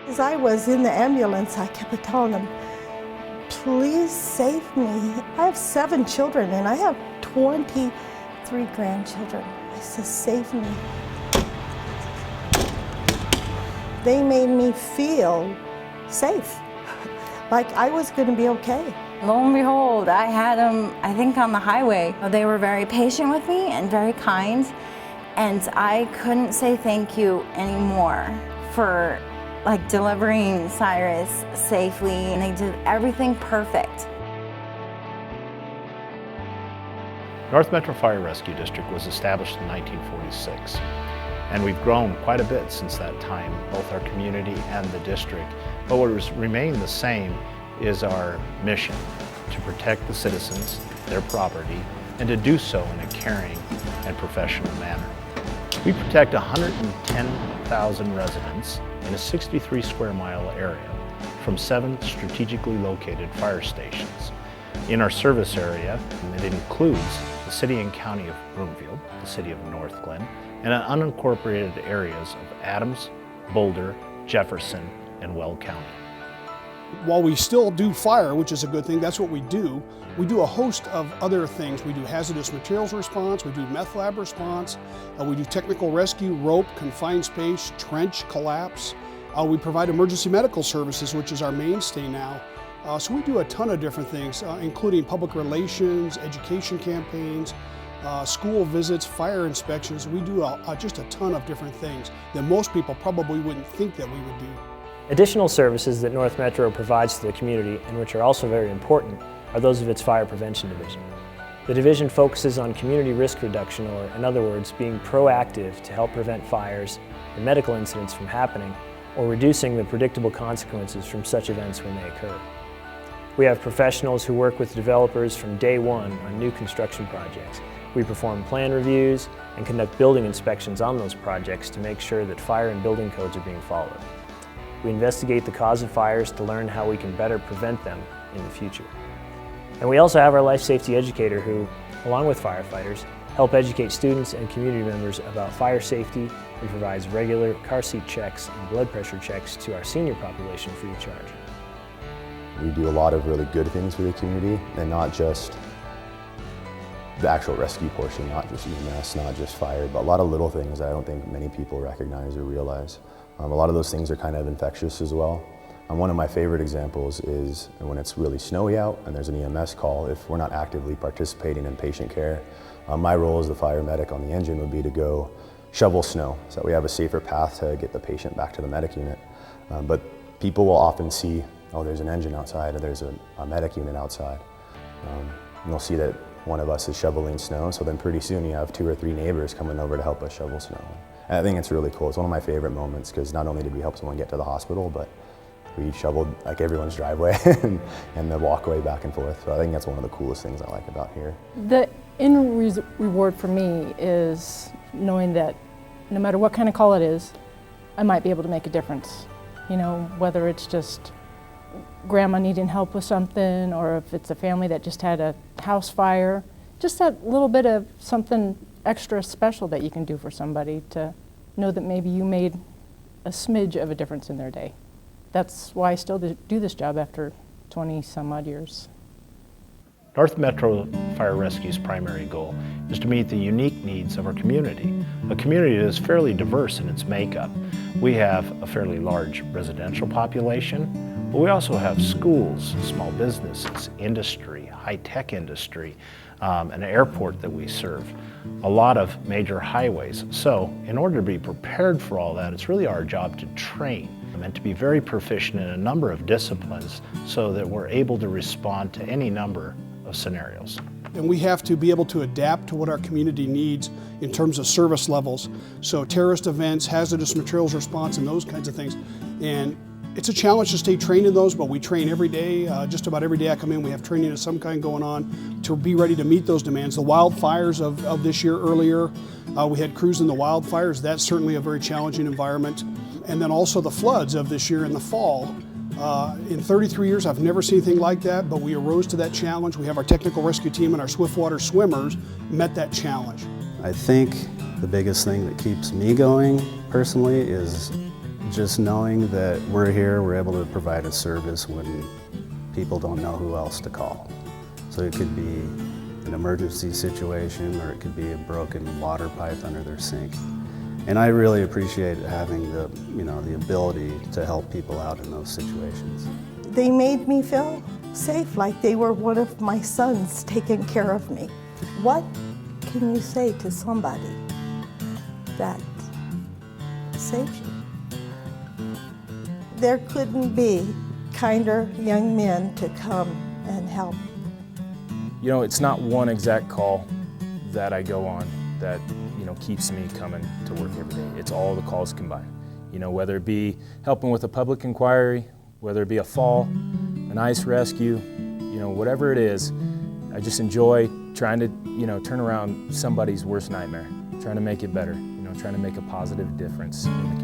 As I was in the ambulance, I kept telling them, please save me. I have 7 children and I have 23 grandchildren. I said, save me. They made me feel safe, like I was going to be okay. Lo and behold, I had them, I think, on the highway. They were very patient with me and very kind, and I couldn't say thank you anymore for delivering Cyrus safely, and they did everything perfect. North Metro Fire Rescue District was established in 1946, and we've grown quite a bit since that time, both our community and the district. But what has remained the same is our mission: to protect the citizens, their property, and to do so in a caring and professional manner. We protect 110,000 residents in a 63 square mile area from 7 strategically located fire stations. In our service area, it includes the city and county of Broomfield, the city of North Glen, and unincorporated areas of Adams, Boulder, Jefferson, and Weld County. While we still do fire, which is a good thing, that's what we do a host of other things. We do hazardous materials response, we do meth lab response, we do technical rescue, rope, confined space, trench, collapse. We provide emergency medical services, which is our mainstay now. So we do a ton of different things, including public relations, education campaigns, school visits, fire inspections. We do just a ton of different things that most people probably wouldn't think that we would do. Additional services that North Metro provides to the community, and which are also very important, are those of its Fire Prevention Division. The division focuses on community risk reduction, or in other words, being proactive to help prevent fires and medical incidents from happening, or reducing the predictable consequences from such events when they occur. We have professionals who work with developers from day one on new construction projects. We perform plan reviews and conduct building inspections on those projects to make sure that fire and building codes are being followed. We investigate the cause of fires to learn how we can better prevent them in the future. And we also have our life safety educator who, along with firefighters, help educate students and community members about fire safety and provides regular car seat checks and blood pressure checks to our senior population free of charge. We do a lot of really good things for the community, and not just the actual rescue portion, not just EMS, not just fire, but a lot of little things that I don't think many people recognize or realize. A lot of those things are kind of infectious as well. One of my favorite examples is when it's really snowy out and there's an EMS call, if we're not actively participating in patient care. My role as the fire medic on the engine would be to go shovel snow so that we have a safer path to get the patient back to the medic unit. But people will often see, oh, there's an engine outside, or there's a medic unit outside. And they'll see that one of us is shoveling snow, so then pretty soon you have 2 or 3 neighbors coming over to help us shovel snow. And I think it's really cool. It's one of my favorite moments, because not only did we help someone get to the hospital, but we shoveled everyone's driveway and the walkway back and forth. So I think that's one of the coolest things I like about here. The end reward for me is knowing that no matter what kind of call it is, I might be able to make a difference. You know, whether it's just grandma needing help with something, or if it's a family that just had a house fire, just that little bit of something extra special that you can do for somebody to know that maybe you made a smidge of a difference in their day. That's why I still do this job after 20 some odd years. North Metro Fire Rescue's primary goal is to meet the unique needs of our community, a community that is fairly diverse in its makeup. We have a fairly large residential population, but we also have schools, small businesses, industry, high-tech industry, an airport that we serve, a lot of major highways. So in order to be prepared for all that, it's really our job to train and to be very proficient in a number of disciplines so that we're able to respond to any number of scenarios. And we have to be able to adapt to what our community needs in terms of service levels. So terrorist events, hazardous materials response, and those kinds of things. And it's a challenge to stay trained in those, but we train every day. Just about every day I come in, we have training of some kind going on to be ready to meet those demands. The wildfires of this year earlier, we had crews in the wildfires. That's certainly a very challenging environment. And then also the floods of this year in the fall. In 33 years, I've never seen anything like that, but we arose to that challenge. We have our technical rescue team and our swiftwater swimmers met that challenge. I think the biggest thing that keeps me going personally is just knowing that we're here, we're able to provide a service when people don't know who else to call. So it could be an emergency situation, or it could be a broken water pipe under their sink. And I really appreciate having the, the ability to help people out in those situations. They made me feel safe, like they were one of my sons taking care of me. What can you say to somebody that saves you? There couldn't be kinder young men to come and help. You know, it's not one exact call that I go on that, keeps me coming to work every day. It's all the calls combined. Whether it be helping with a public inquiry, whether it be a fall, an ice rescue, whatever it is, I just enjoy trying to, turn around somebody's worst nightmare, trying to make it better, trying to make a positive difference in the community.